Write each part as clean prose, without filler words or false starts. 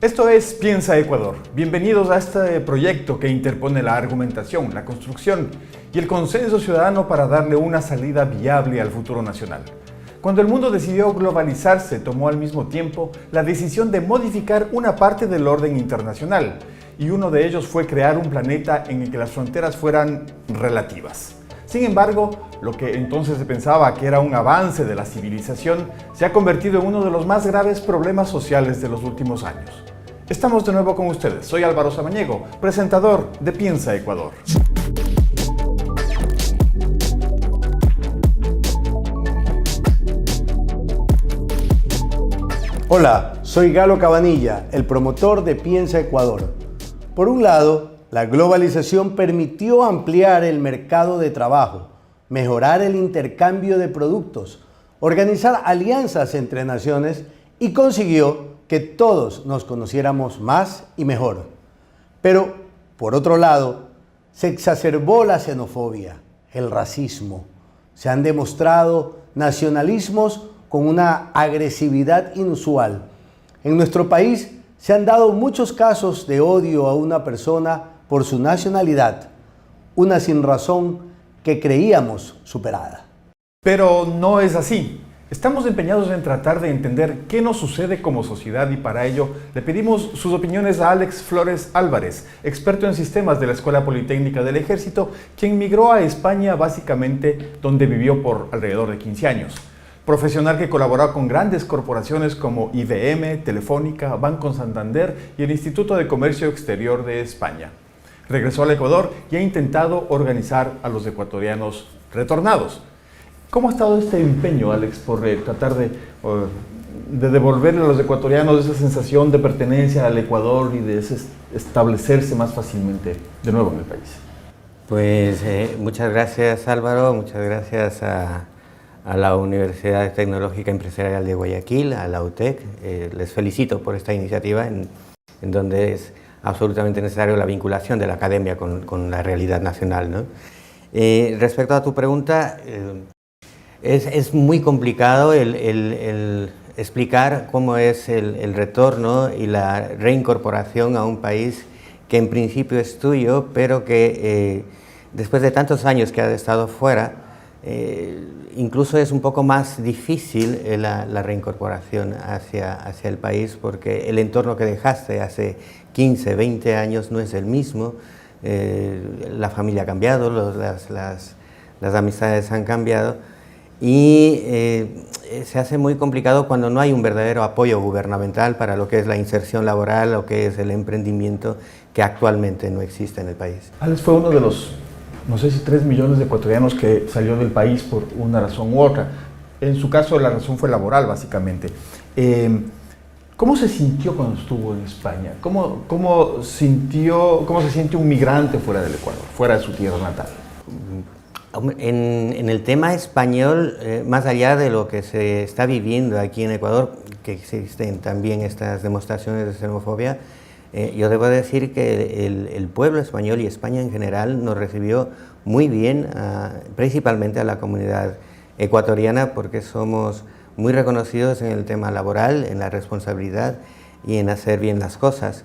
Esto es Piensa Ecuador. Bienvenidos a este proyecto que interpone la argumentación, la construcción y el consenso ciudadano para darle una salida viable al futuro nacional. Cuando el mundo decidió globalizarse, tomó al mismo tiempo la decisión de modificar una parte del orden internacional, y uno de ellos fue crear un planeta en el que las fronteras fueran relativas. Sin embargo, lo que entonces se pensaba que era un avance de la civilización se ha convertido en uno de los más graves problemas sociales de los últimos años. Estamos de nuevo con ustedes. Soy Álvaro Samaniego, presentador de Piensa Ecuador. Hola, soy Galo Cabanilla, el promotor de Piensa Ecuador. Por un lado, la globalización permitió ampliar el mercado de trabajo, mejorar el intercambio de productos, organizar alianzas entre naciones y consiguió que todos nos conociéramos más y mejor. Pero, por otro lado, se exacerbó la xenofobia, el racismo. Se han demostrado nacionalismos con una agresividad inusual. En nuestro país se han dado muchos casos de odio a una persona por su nacionalidad, una sinrazón que creíamos superada. Pero no es así. Estamos empeñados en tratar de entender qué nos sucede como sociedad y para ello le pedimos sus opiniones a Alex Flores Álvarez, experto en sistemas de la Escuela Politécnica del Ejército, quien migró a España básicamente donde vivió por alrededor de 15 años. Profesional que colaboró con grandes corporaciones como IBM, Telefónica, Banco Santander y el Instituto de Comercio Exterior de España. Regresó al Ecuador y ha intentado organizar a los ecuatorianos retornados. ¿Cómo ha estado este empeño, Alex, por tratar de devolverle a los ecuatorianos esa sensación de pertenencia al Ecuador y de establecerse más fácilmente de nuevo en el país? Pues muchas gracias, Álvaro, muchas gracias a la Universidad Tecnológica Empresarial de Guayaquil, a la UTEC. Les felicito por esta iniciativa en donde es absolutamente necesario la vinculación de la academia con la realidad nacional, ¿no? Respecto a tu pregunta, es muy complicado el explicar cómo es el retorno y la reincorporación a un país que en principio es tuyo, pero que después de tantos años que has estado fuera, incluso es un poco más difícil la reincorporación hacia el país, porque el entorno que dejaste hace 15, 20 años no es el mismo. La familia ha cambiado, las amistades han cambiado y se hace muy complicado cuando no hay un verdadero apoyo gubernamental para lo que es la inserción laboral, lo que es el emprendimiento, que actualmente no existe en el país. Alex fue uno de los, no sé si 3 millones de ecuatorianos que salió del país por una razón u otra. En su caso la razón fue laboral, básicamente. ¿Cómo se sintió cuando estuvo en España? ¿Cómo se siente un migrante fuera del Ecuador, fuera de su tierra natal? En el tema español, más allá de lo que se está viviendo aquí en Ecuador, que existen también estas demostraciones de xenofobia, yo debo decir que el pueblo español y España en general nos recibió muy bien, principalmente a la comunidad ecuatoriana, porque somos muy reconocidos en el tema laboral, en la responsabilidad y en hacer bien las cosas.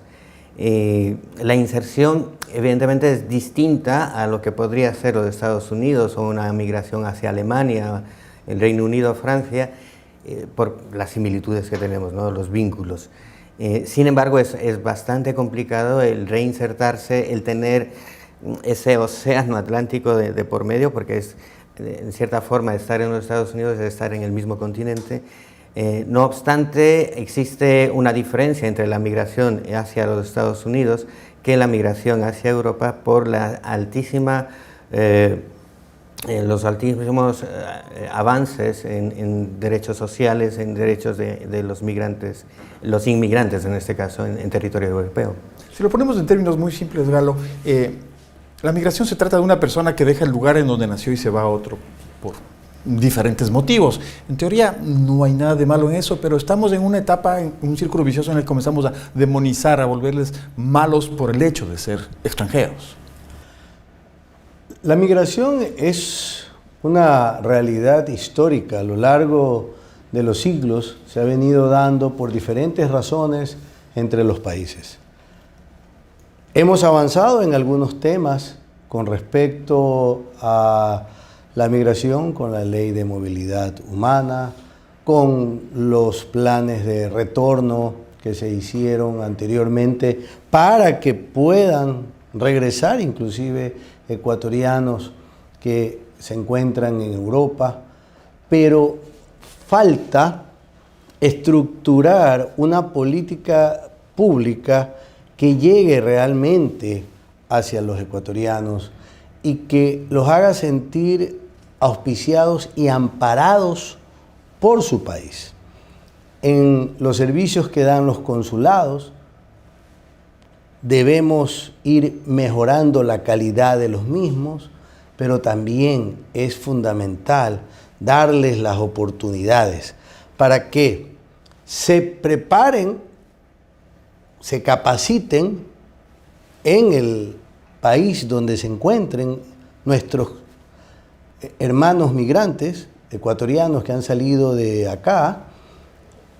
La inserción evidentemente es distinta a lo que podría ser los Estados Unidos o una migración hacia Alemania, el Reino Unido, Francia, por las similitudes que tenemos, ¿no? Los vínculos. Sin embargo, es bastante complicado el reinsertarse, el tener ese océano Atlántico de por medio, porque es, en cierta forma, estar en los Estados Unidos es estar en el mismo continente. No obstante, existe una diferencia entre la migración hacia los Estados Unidos que la migración hacia Europa por los altísimos avances en derechos sociales, en derechos de los migrantes, los inmigrantes en este caso, en territorio europeo. Si lo ponemos en términos muy simples, Galo, la migración se trata de una persona que deja el lugar en donde nació y se va a otro por diferentes motivos. En teoría no hay nada de malo en eso, pero estamos en una etapa, en un círculo vicioso en el que comenzamos a demonizar, a volverles malos por el hecho de ser extranjeros. La migración es una realidad histórica. A lo largo de los siglos se ha venido dando por diferentes razones entre los países. Hemos avanzado en algunos temas con respecto a la migración, con la ley de movilidad humana, con los planes de retorno que se hicieron anteriormente para que puedan regresar inclusive ecuatorianos que se encuentran en Europa, pero falta estructurar una política pública que llegue realmente hacia los ecuatorianos y que los haga sentir auspiciados y amparados por su país. En los servicios que dan los consulados, debemos ir mejorando la calidad de los mismos, pero también es fundamental darles las oportunidades para que se preparen, se capaciten en el país donde se encuentren nuestros hermanos migrantes ecuatorianos que han salido de acá,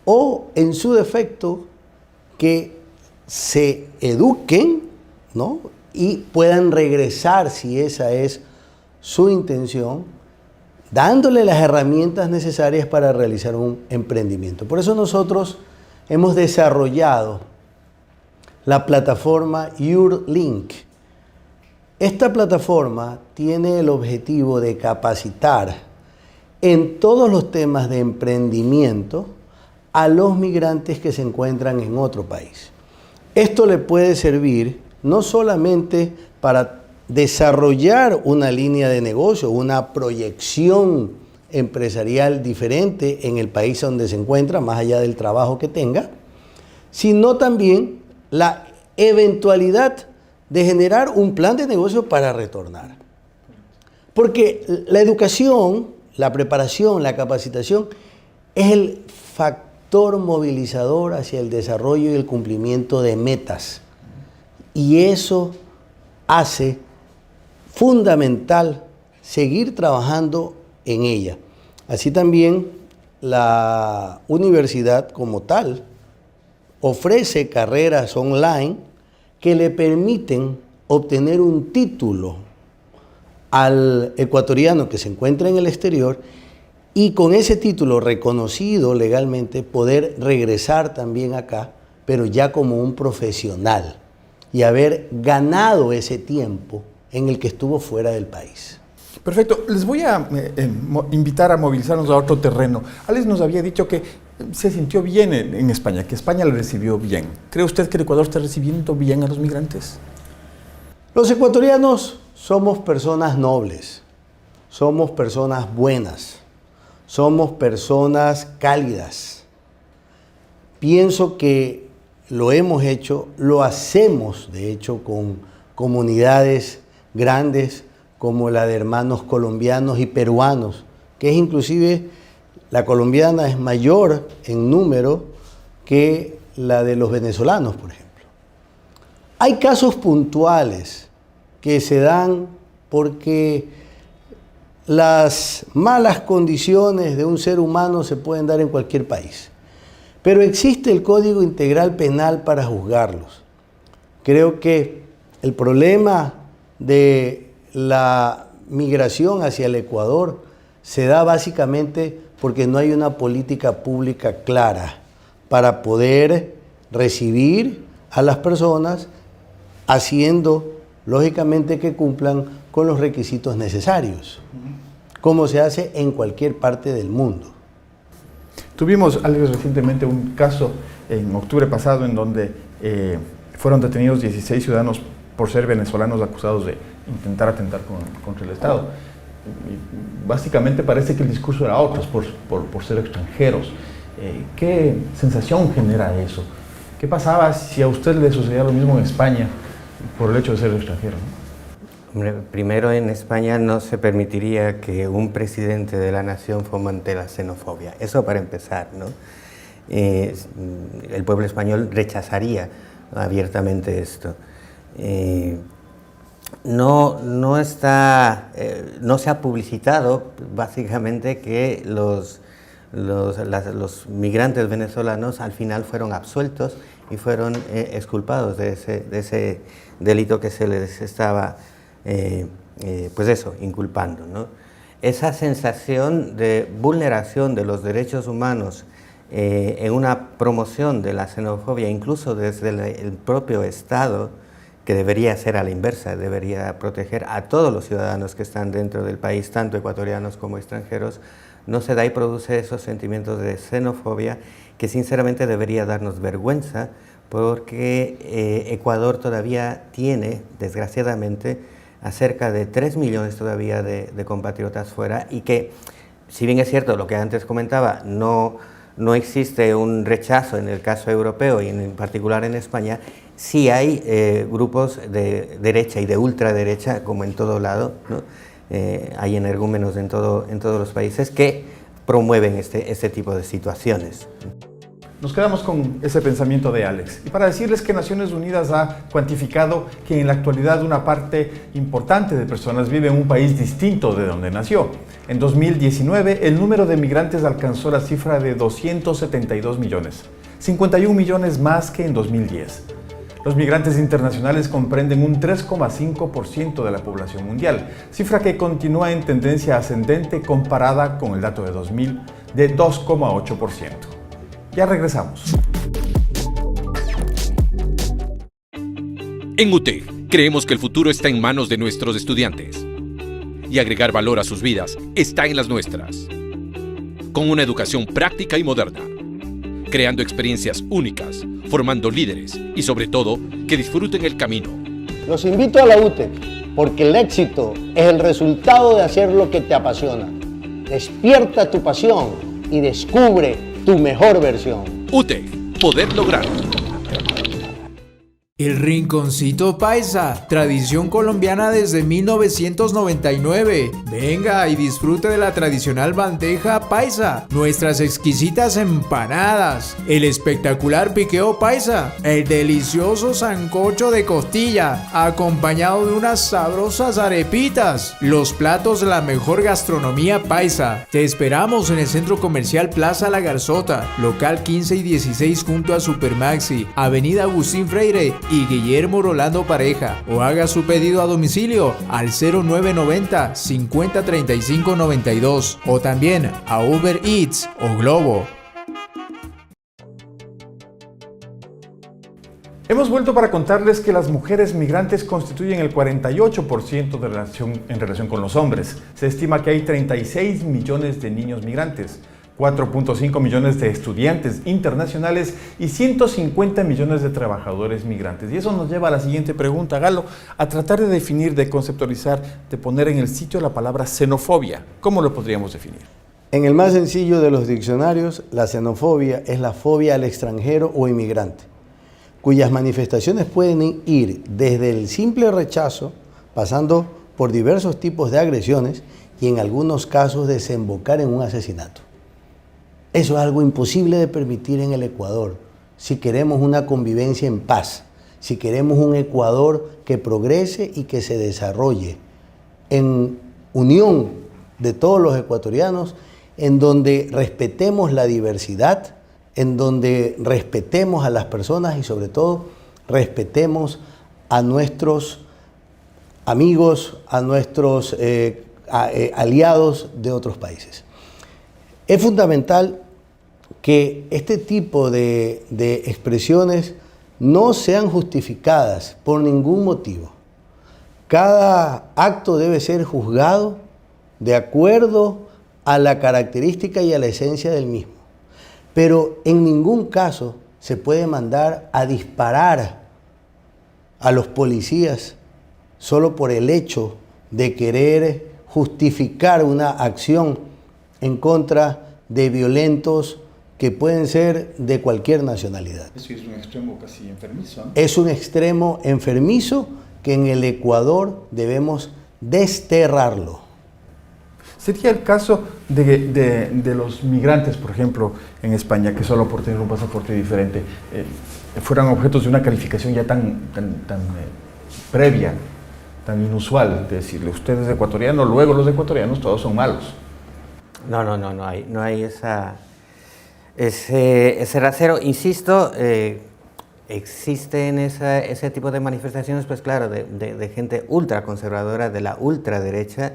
o en su defecto que se eduquen, ¿no?, y puedan regresar si esa es su intención, dándole las herramientas necesarias para realizar un emprendimiento. Por eso nosotros hemos desarrollado la plataforma YourLink. Esta plataforma tiene el objetivo de capacitar en todos los temas de emprendimiento a los migrantes que se encuentran en otro país. Esto le puede servir no solamente para desarrollar una línea de negocio, una proyección empresarial diferente en el país donde se encuentra, más allá del trabajo que tenga, sino también la eventualidad de generar un plan de negocio para retornar. Porque la educación, la preparación, la capacitación es el factor movilizador hacia el desarrollo y el cumplimiento de metas. Y eso hace fundamental seguir trabajando en ella. Así también la universidad como tal ofrece carreras online que le permiten obtener un título al ecuatoriano que se encuentra en el exterior y con ese título reconocido legalmente poder regresar también acá, pero ya como un profesional y haber ganado ese tiempo en el que estuvo fuera del país. Perfecto. Les voy a invitar a movilizarnos a otro terreno. Alex nos había dicho que se sintió bien en España, que España le recibió bien. ¿Cree usted que el Ecuador está recibiendo bien a los migrantes? Los ecuatorianos somos personas nobles, somos personas buenas, somos personas cálidas. Pienso que lo hemos hecho, lo hacemos de hecho con comunidades grandes como la de hermanos colombianos y peruanos, que es inclusive la colombiana es mayor en número que la de los venezolanos, por ejemplo. Hay casos puntuales que se dan porque las malas condiciones de un ser humano se pueden dar en cualquier país. Pero existe el Código Integral Penal para juzgarlos. Creo que el problema de la migración hacia el Ecuador se da básicamente porque no hay una política pública clara para poder recibir a las personas, haciendo lógicamente que cumplan con los requisitos necesarios, como se hace en cualquier parte del mundo. Tuvimos, Alex, recientemente un caso en octubre pasado en donde fueron detenidos 16 ciudadanos por ser venezolanos acusados de intentar atentar contra el Estado. Y básicamente parece que el discurso era otro, por ser extranjeros. ¿Qué sensación genera eso? ¿Qué pasaba si a usted le sucedía lo mismo en España por el hecho de ser extranjero, ¿no? Hombre, primero, en España no se permitiría que un presidente de la nación fomente la xenofobia. Eso para empezar, ¿no? El pueblo español rechazaría abiertamente esto. No se ha publicitado básicamente que los migrantes venezolanos al final fueron absueltos y fueron exculpados de ese delito que se les estaba, pues eso, inculpando, ¿no? Esa sensación de vulneración de los derechos humanos en una promoción de la xenofobia, incluso desde el propio Estado, que debería ser a la inversa, debería proteger a todos los ciudadanos que están dentro del país, tanto ecuatorianos como extranjeros, no se da y produce esos sentimientos de xenofobia que sinceramente debería darnos vergüenza, porque Ecuador todavía tiene, desgraciadamente, a cerca de 3 millones todavía de compatriotas fuera, y que, si bien es cierto lo que antes comentaba, no existe un rechazo en el caso europeo y en particular en España, sí hay grupos de derecha y de ultraderecha, como en todo lado, ¿no? Hay energúmenos en todos los países que promueven este tipo de situaciones. Nos quedamos con ese pensamiento de Alex. Y para decirles que Naciones Unidas ha cuantificado que en la actualidad una parte importante de personas vive en un país distinto de donde nació. En 2019, el número de migrantes alcanzó la cifra de 272 millones, 51 millones más que en 2010. Los migrantes internacionales comprenden un 3,5% de la población mundial, cifra que continúa en tendencia ascendente comparada con el dato de 2000 de 2,8%. Ya regresamos. En UTEC creemos que el futuro está en manos de nuestros estudiantes y agregar valor a sus vidas está en las nuestras. Con una educación práctica y moderna, creando experiencias únicas, formando líderes y sobre todo que disfruten el camino. Los invito a la UTEC porque el éxito es el resultado de hacer lo que te apasiona. Despierta tu pasión y descubre tu mejor versión. UTEC, poder lograrlo. El Rinconcito Paisa, tradición colombiana desde 1999. Venga y disfrute de la tradicional bandeja paisa, nuestras exquisitas empanadas, el espectacular piqueo paisa, el delicioso sancocho de costilla, acompañado de unas sabrosas arepitas, los platos de la mejor gastronomía paisa. Te esperamos en el Centro Comercial Plaza La Garzota, local 15 y 16 junto a Supermaxi, Avenida Agustín Freire y Guillermo Rolando Pareja, o haga su pedido a domicilio al 0990 50 35 92 o también a Uber Eats o Globo. Hemos vuelto para contarles que las mujeres migrantes constituyen el 48% en relación con los hombres. Se estima que hay 36 millones de niños migrantes, 4.5 millones de estudiantes internacionales y 150 millones de trabajadores migrantes. Y eso nos lleva a la siguiente pregunta, Galo, a tratar de definir, de conceptualizar, de poner en el sitio la palabra xenofobia. ¿Cómo lo podríamos definir? En el más sencillo de los diccionarios, la xenofobia es la fobia al extranjero o inmigrante, cuyas manifestaciones pueden ir desde el simple rechazo, pasando por diversos tipos de agresiones y en algunos casos desembocar en un asesinato. Eso es algo imposible de permitir en el Ecuador, si queremos una convivencia en paz, si queremos un Ecuador que progrese y que se desarrolle en unión de todos los ecuatorianos, en donde respetemos la diversidad, en donde respetemos a las personas y sobre todo respetemos a nuestros amigos, a nuestros aliados de otros países. Es fundamental que este tipo de expresiones no sean justificadas por ningún motivo. Cada acto debe ser juzgado de acuerdo a la característica y a la esencia del mismo. Pero en ningún caso se puede mandar a disparar a los policías solo por el hecho de querer justificar una acción en contra de violentos que pueden ser de cualquier nacionalidad. Eso es un extremo casi enfermizo, ¿no? Es un extremo enfermizo que en el Ecuador debemos desterrarlo. Sería el caso de los migrantes, por ejemplo, en España, que solo por tener un pasaporte diferente fueran objetos de una calificación ya tan previa, tan inusual, de decirle, usted es ecuatoriano, luego los ecuatorianos todos son malos. No hay ese rasero. Insisto, existen ese tipo de manifestaciones, pues claro, de gente ultraconservadora, de la ultraderecha,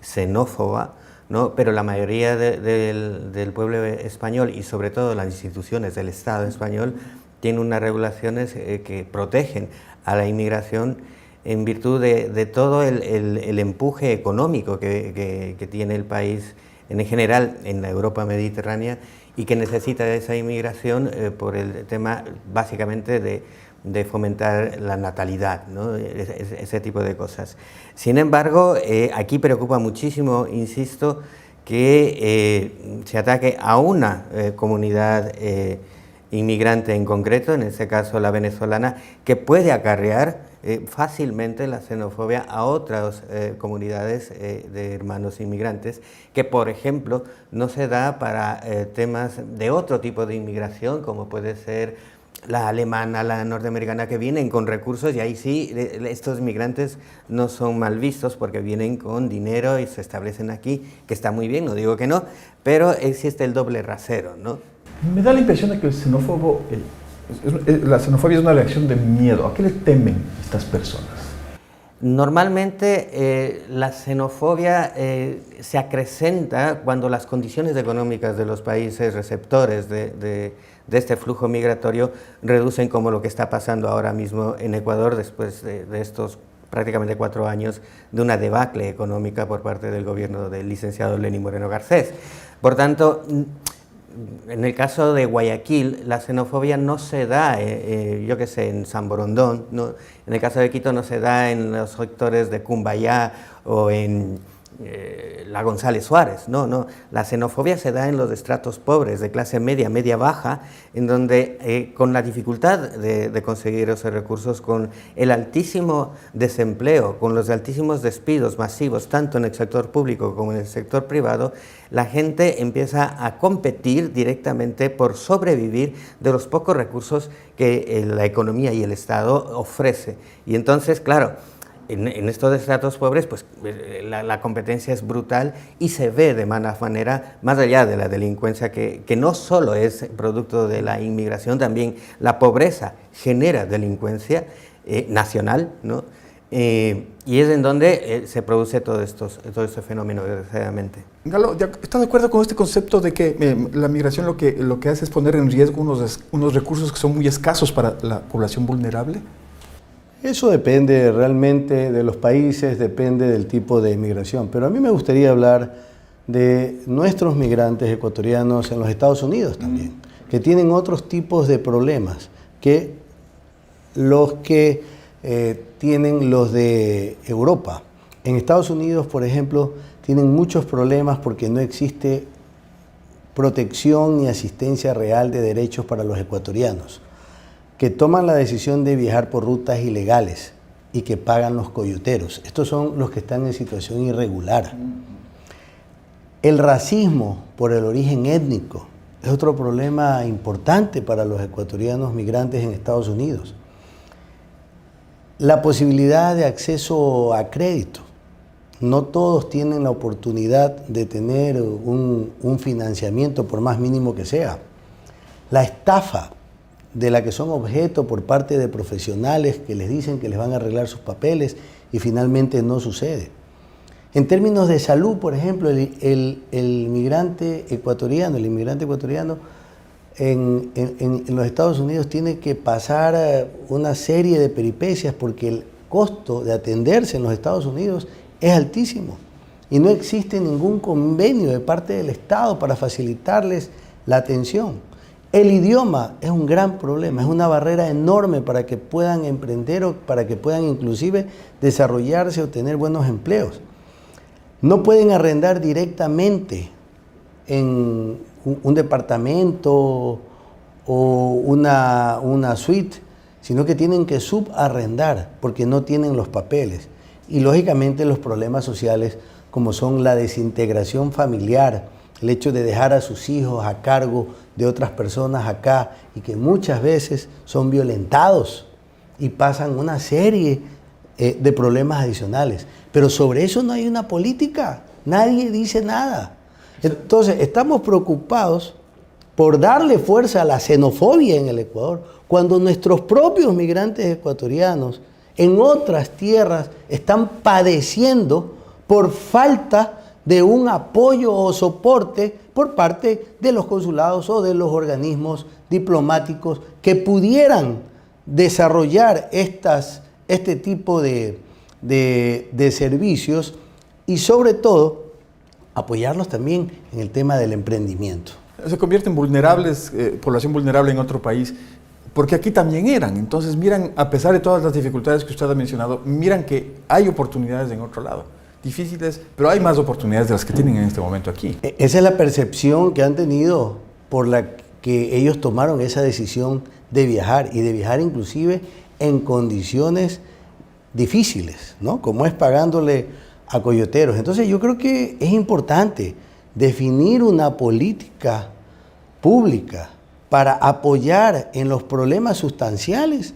xenófoba, ¿no? Pero la mayoría del pueblo español y sobre todo las instituciones del Estado español tienen unas regulaciones que protegen a la inmigración en virtud de todo el empuje económico que tiene el país en general en la Europa mediterránea y que necesita de esa inmigración por el tema básicamente de fomentar la natalidad, ¿no? Ese tipo de cosas. Sin embargo, aquí preocupa muchísimo, insisto, que se ataque a una comunidad inmigrante en concreto, en este caso la venezolana, que puede acarrear fácilmente la xenofobia a otras comunidades de hermanos inmigrantes, que por ejemplo no se da para temas de otro tipo de inmigración, como puede ser la alemana, la norteamericana, que vienen con recursos y ahí sí, estos inmigrantes no son mal vistos porque vienen con dinero y se establecen aquí, que está muy bien, no digo que no, pero existe el doble rasero, ¿no? Me da la impresión de que la xenofobia es una reacción de miedo. ¿A qué le temen estas personas? Normalmente la xenofobia se acrecenta cuando las condiciones económicas de los países receptores de este flujo migratorio reducen, como lo que está pasando ahora mismo en Ecuador después de estos prácticamente 4 años de una debacle económica por parte del gobierno del licenciado Lenín Moreno Garcés. Por tanto, en el caso de Guayaquil, la xenofobia no se da, yo qué sé, en San Borondón, ¿no? En el caso de Quito no se da en los sectores de Cumbayá o en la González Suárez, no, la xenofobia se da en los estratos pobres, de clase media, media-baja, en donde con la dificultad de conseguir esos recursos, con el altísimo desempleo, con los altísimos despidos masivos, tanto en el sector público como en el sector privado, la gente empieza a competir directamente por sobrevivir de los pocos recursos que la economía y el Estado ofrece. Y entonces, claro, en estos estratos pobres, pues la competencia es brutal y se ve de mala manera, más allá de la delincuencia, que no solo es producto de la inmigración, también la pobreza genera delincuencia nacional, ¿no? Y es en donde se produce todo este fenómeno, desgraciadamente. Galo, ¿está de acuerdo con este concepto de que la migración lo que hace es poner en riesgo unos recursos que son muy escasos para la población vulnerable? Eso depende realmente de los países, depende del tipo de migración. Pero a mí me gustaría hablar de nuestros migrantes ecuatorianos en los Estados Unidos también, que tienen otros tipos de problemas que los que tienen los de Europa. En Estados Unidos, por ejemplo, tienen muchos problemas porque no existe protección ni asistencia real de derechos para los ecuatorianos, que toman la decisión de viajar por rutas ilegales y que pagan los coyoteros. Estos son los que están en situación irregular. El racismo por el origen étnico es otro problema importante para los ecuatorianos migrantes en Estados Unidos. La posibilidad de acceso a crédito. No todos tienen la oportunidad de tener un financiamiento, por más mínimo que sea. La estafa de la que son objeto por parte de profesionales que les dicen que les van a arreglar sus papeles y finalmente no sucede. En términos de salud, por ejemplo, el inmigrante ecuatoriano en los Estados Unidos tiene que pasar una serie de peripecias porque el costo de atenderse en los Estados Unidos es altísimo y no existe ningún convenio de parte del Estado para facilitarles la atención. El idioma es un gran problema, es una barrera enorme para que puedan emprender o para que puedan inclusive desarrollarse o tener buenos empleos. No pueden arrendar directamente en un departamento o una suite, sino que tienen que subarrendar porque no tienen los papeles. Y lógicamente los problemas sociales como son la desintegración familiar, el hecho de dejar a sus hijos a cargo de otras personas acá y que muchas veces son violentados y pasan una serie de problemas adicionales. Pero sobre eso no hay una política, nadie dice nada. Entonces, estamos preocupados por darle fuerza a la xenofobia en el Ecuador, cuando nuestros propios migrantes ecuatorianos en otras tierras están padeciendo por falta de un apoyo o soporte por parte de los consulados o de los organismos diplomáticos que pudieran desarrollar este tipo de servicios y sobre todo apoyarlos también en el tema del emprendimiento. Se convierten vulnerables, población vulnerable en otro país, porque aquí también eran. Entonces miran, a pesar de todas las dificultades que usted ha mencionado, miran que hay oportunidades en otro lado. Difíciles, pero hay más oportunidades de las que tienen en este momento aquí. Esa es la percepción que han tenido por la que ellos tomaron esa decisión de viajar y de viajar inclusive en condiciones difíciles, ¿no? Como es pagándole a coyoteros. Entonces yo creo que es importante definir una política pública para apoyar en los problemas sustanciales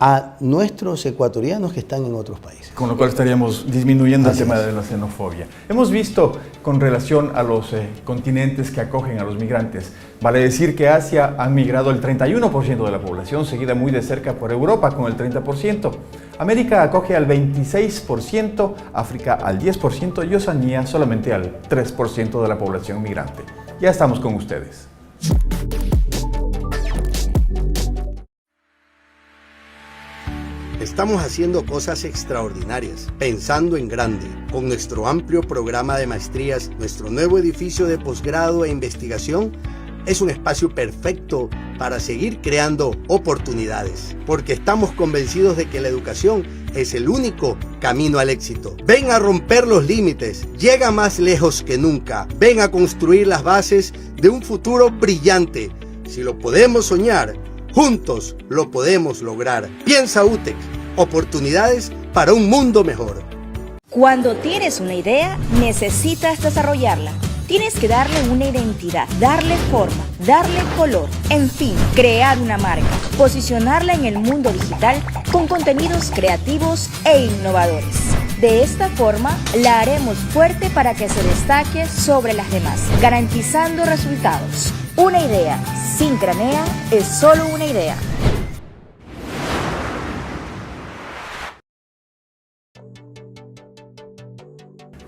a nuestros ecuatorianos que están en otros países. Con lo cual estaríamos disminuyendo el tema de la xenofobia. Hemos visto con relación a los continentes que acogen a los migrantes, vale decir que Asia ha migrado el 31% de la población, seguida muy de cerca por Europa con el 30%. América acoge al 26%, África al 10% y Oceanía solamente al 3% de la población migrante. Ya estamos con ustedes. Estamos haciendo cosas extraordinarias, pensando en grande. Con nuestro amplio programa de maestrías, nuestro nuevo edificio de posgrado e investigación es un espacio perfecto para seguir creando oportunidades, porque estamos convencidos de que la educación es el único camino al éxito. Ven a romper los límites, llega más lejos que nunca. Ven a construir las bases de un futuro brillante. Si lo podemos soñar, juntos lo podemos lograr. Piensa UTEC, oportunidades para un mundo mejor. Cuando tienes una idea, necesitas desarrollarla. Tienes que darle una identidad, darle forma, darle color, en fin, crear una marca, posicionarla en el mundo digital con contenidos creativos e innovadores. De esta forma, la haremos fuerte para que se destaque sobre las demás, garantizando resultados. Una idea sin cranea es solo una idea.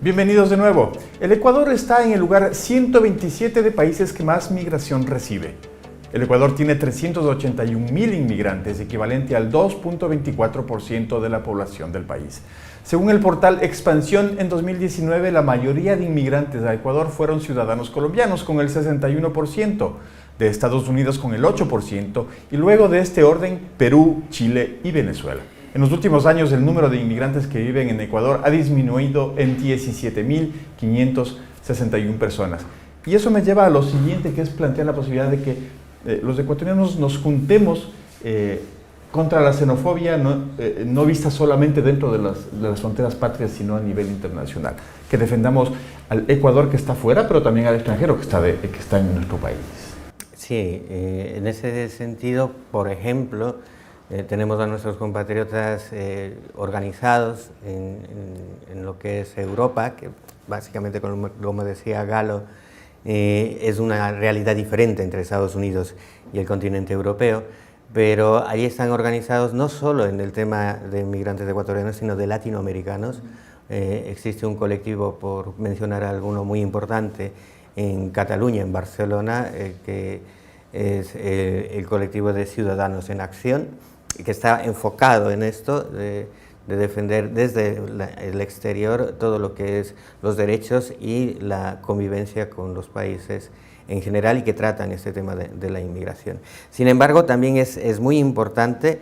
Bienvenidos de nuevo. El Ecuador está en el lugar 127 de países que más migración recibe. El Ecuador tiene 381.000 inmigrantes, equivalente al 2.24% de la población del país. Según el portal Expansión, en 2019 la mayoría de inmigrantes a Ecuador fueron ciudadanos colombianos con el 61%, de Estados Unidos con el 8% y luego de este orden Perú, Chile y Venezuela. En los últimos años el número de inmigrantes que viven en Ecuador ha disminuido en 17.561 personas. Y eso me lleva a lo siguiente, que es plantear la posibilidad de que los ecuatorianos nos juntemos contra la xenofobia, no vista solamente dentro de las fronteras patrias, sino a nivel internacional. Que defendamos al Ecuador que está fuera, pero también al extranjero que está en nuestro país. Sí, en ese sentido, por ejemplo, tenemos a nuestros compatriotas organizados en lo que es Europa, que básicamente, como decía Galo, es una realidad diferente entre Estados Unidos y el continente europeo, pero allí están organizados no solo en el tema de inmigrantes ecuatorianos, sino de latinoamericanos. Existe un colectivo, por mencionar alguno muy importante, en Cataluña, en Barcelona, que es el colectivo de Ciudadanos en Acción, que está enfocado en esto de defender desde el exterior todo lo que es los derechos y la convivencia con los países en general y que tratan este tema de la inmigración. Sin embargo, también es muy importante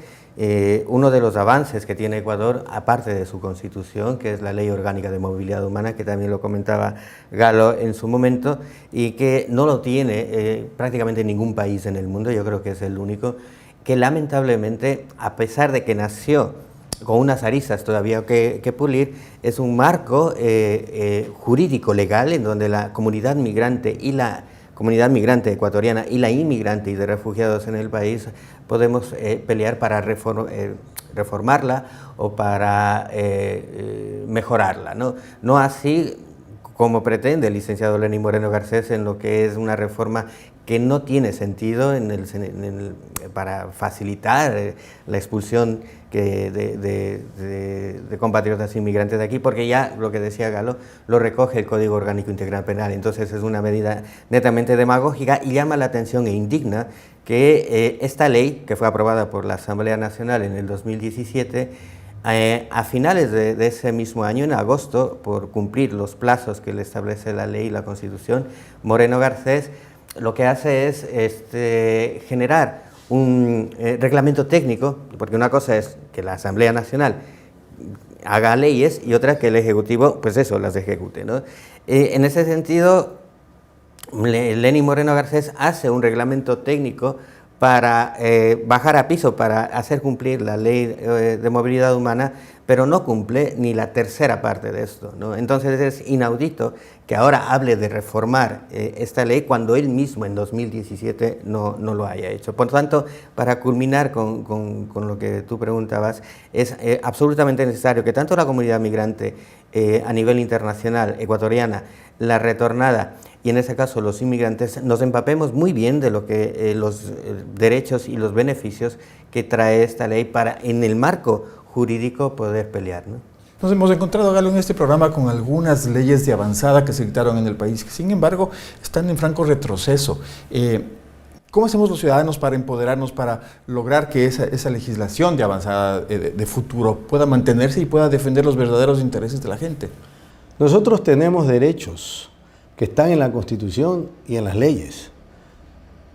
uno de los avances que tiene Ecuador, aparte de su constitución, que es la Ley Orgánica de Movilidad Humana, que también lo comentaba Galo en su momento, y que no lo tiene prácticamente ningún país en el mundo, yo creo que es el único, que lamentablemente, a pesar de que nació con unas aristas todavía que pulir, es un marco jurídico legal en donde la comunidad migrante y la comunidad migrante ecuatoriana y la inmigrante y de refugiados en el país podemos pelear para reformarla o para mejorarla, ¿no? No así como pretende el licenciado Lenín Moreno Garcés en lo que es una reforma que no tiene sentido para facilitar la expulsión de compatriotas inmigrantes de aquí, porque ya lo que decía Galo lo recoge el Código Orgánico Integral Penal. Entonces es una medida netamente demagógica y llama la atención e indigna que esta ley, que fue aprobada por la Asamblea Nacional en el 2017, a finales de ese mismo año, en agosto, por cumplir los plazos que le establece la ley y la Constitución, Moreno Garcés lo que hace es generar un reglamento técnico, porque una cosa es que la Asamblea Nacional haga leyes y otra que el Ejecutivo, pues eso, las ejecute, ¿no? En ese sentido, Lenín Moreno Garcés hace un reglamento técnico para bajar a piso, para hacer cumplir la ley de movilidad humana, pero no cumple ni la tercera parte de esto, ¿no? Entonces es inaudito que ahora hable de reformar esta ley cuando él mismo en 2017 no lo haya hecho. Por tanto, para culminar con lo que tú preguntabas, es absolutamente necesario que tanto la comunidad migrante a nivel internacional, ecuatoriana, la retornada, y en ese caso los inmigrantes, nos empapemos muy bien de lo que los derechos y los beneficios que trae esta ley para, en el marco jurídico, poder pelear, ¿no? Nos hemos encontrado, Galo, en este programa con algunas leyes de avanzada que se dictaron en el país, que sin embargo están en franco retroceso. ¿Cómo hacemos los ciudadanos para empoderarnos, para lograr que esa legislación de avanzada de futuro pueda mantenerse y pueda defender los verdaderos intereses de la gente? Nosotros tenemos derechos que están en la Constitución y en las leyes.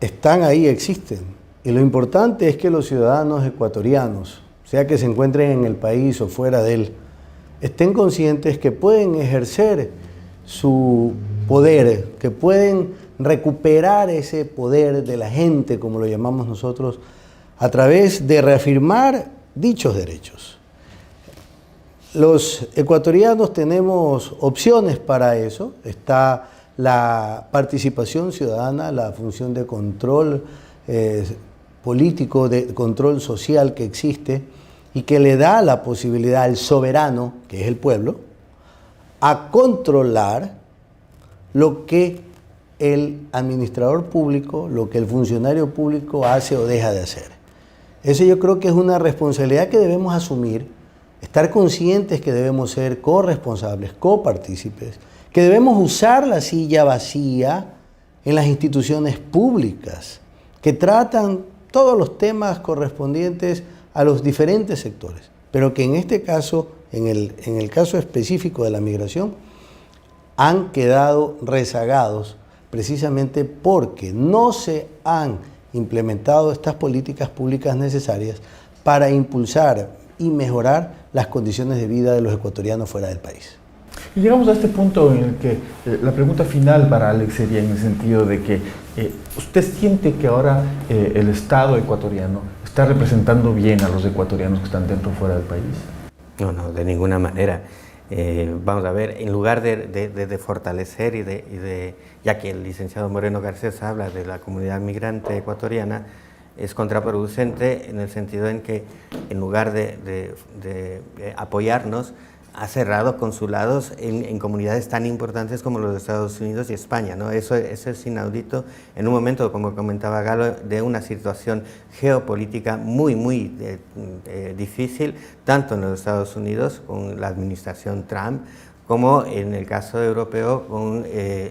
Están ahí, existen. Y lo importante es que los ciudadanos ecuatorianos, sea que se encuentren en el país o fuera de él, estén conscientes que pueden ejercer su poder, que pueden recuperar ese poder de la gente, como lo llamamos nosotros, a través de reafirmar dichos derechos. Los ecuatorianos tenemos opciones para eso. Está la participación ciudadana, la función de control político, de control social que existe y que le da la posibilidad al soberano, que es el pueblo, a controlar lo que el administrador público, lo que el funcionario público hace o deja de hacer. Eso yo creo que es una responsabilidad que debemos asumir, estar conscientes que debemos ser corresponsables, copartícipes, que debemos usar la silla vacía en las instituciones públicas, que tratan todos los temas correspondientes a los diferentes sectores, pero que en este caso, en el caso específico de la migración, han quedado rezagados precisamente porque no se han implementado estas políticas públicas necesarias para impulsar y mejorar las condiciones de vida de los ecuatorianos fuera del país. Y llegamos a este punto en el que la pregunta final para Alex sería en el sentido de que ¿usted siente que ahora el Estado ecuatoriano está representando bien a los ecuatorianos que están dentro o fuera del país? No, de ninguna manera. Vamos a ver, en lugar de fortalecer ya que el licenciado Moreno Garcés habla de la comunidad migrante ecuatoriana, es contraproducente en el sentido en que en lugar de apoyarnos, ha cerrado consulados en comunidades tan importantes como los de Estados Unidos y España, ¿no? Eso es inaudito en un momento, como comentaba Galo, de una situación geopolítica muy difícil, tanto en los Estados Unidos con la administración Trump, como en el caso europeo con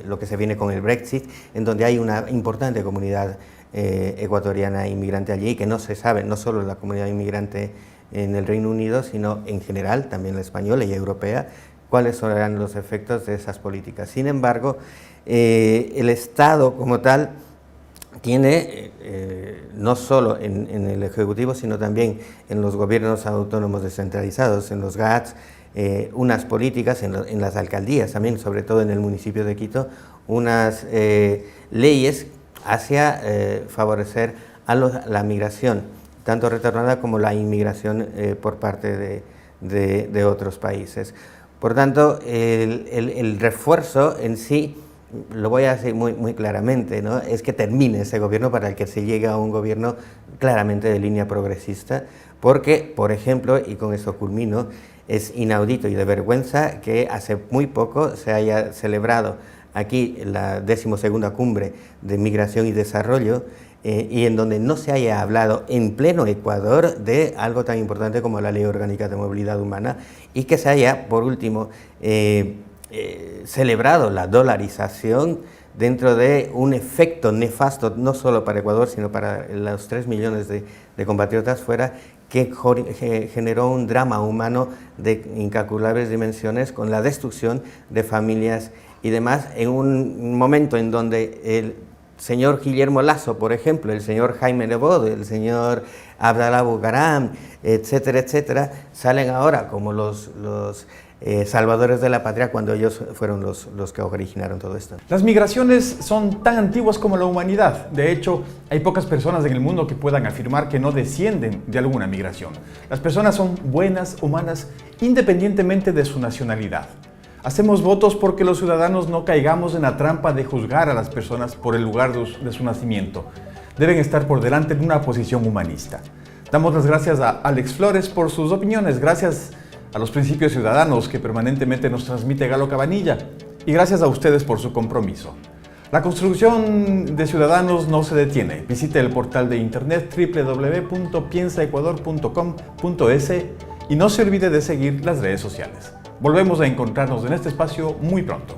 lo que se viene con el Brexit, en donde hay una importante comunidad ecuatoriana inmigrante allí, que no se sabe, no solo la comunidad inmigrante en el Reino Unido, sino en general, también la española y europea, cuáles serán los efectos de esas políticas. Sin embargo, el Estado como tal tiene, no solo en el Ejecutivo, sino también en los gobiernos autónomos descentralizados, en los GATS, unas políticas, en las alcaldías también, sobre todo en el municipio de Quito, unas leyes hacia favorecer a la migración, tanto retornada como la inmigración por parte de otros países. Por tanto, el refuerzo en sí, lo voy a decir muy claramente, ¿no? Es que termine ese gobierno para el que se llegue a un gobierno claramente de línea progresista, porque, por ejemplo, y con esto culmino, es inaudito y de vergüenza que hace muy poco se haya celebrado aquí la 12ª Cumbre de Migración y Desarrollo, y en donde no se haya hablado en pleno Ecuador de algo tan importante como la Ley Orgánica de Movilidad Humana, y que se haya, por último, celebrado la dolarización dentro de un efecto nefasto, no solo para Ecuador, sino para los 3 millones de compatriotas fuera, que generó un drama humano de incalculables dimensiones, con la destrucción de familias y demás, en un momento en donde el señor Guillermo Lasso, por ejemplo, el señor Jaime Nebot, el señor Abdallah Bucaram, etcétera, etcétera, salen ahora como los salvadores de la patria, cuando ellos fueron los que originaron todo esto. Las migraciones son tan antiguas como la humanidad. De hecho, hay pocas personas en el mundo que puedan afirmar que no descienden de alguna migración. Las personas son buenas, humanas, independientemente de su nacionalidad. Hacemos votos porque los ciudadanos no caigamos en la trampa de juzgar a las personas por el lugar de su nacimiento. Deben estar por delante de una posición humanista. Damos las gracias a Alex Flores por sus opiniones, gracias a los principios ciudadanos que permanentemente nos transmite Galo Cabanilla, y gracias a ustedes por su compromiso. La construcción de ciudadanos no se detiene. Visite el portal de internet www.piensaecuador.com.es y no se olvide de seguir las redes sociales. Volvemos a encontrarnos en este espacio muy pronto.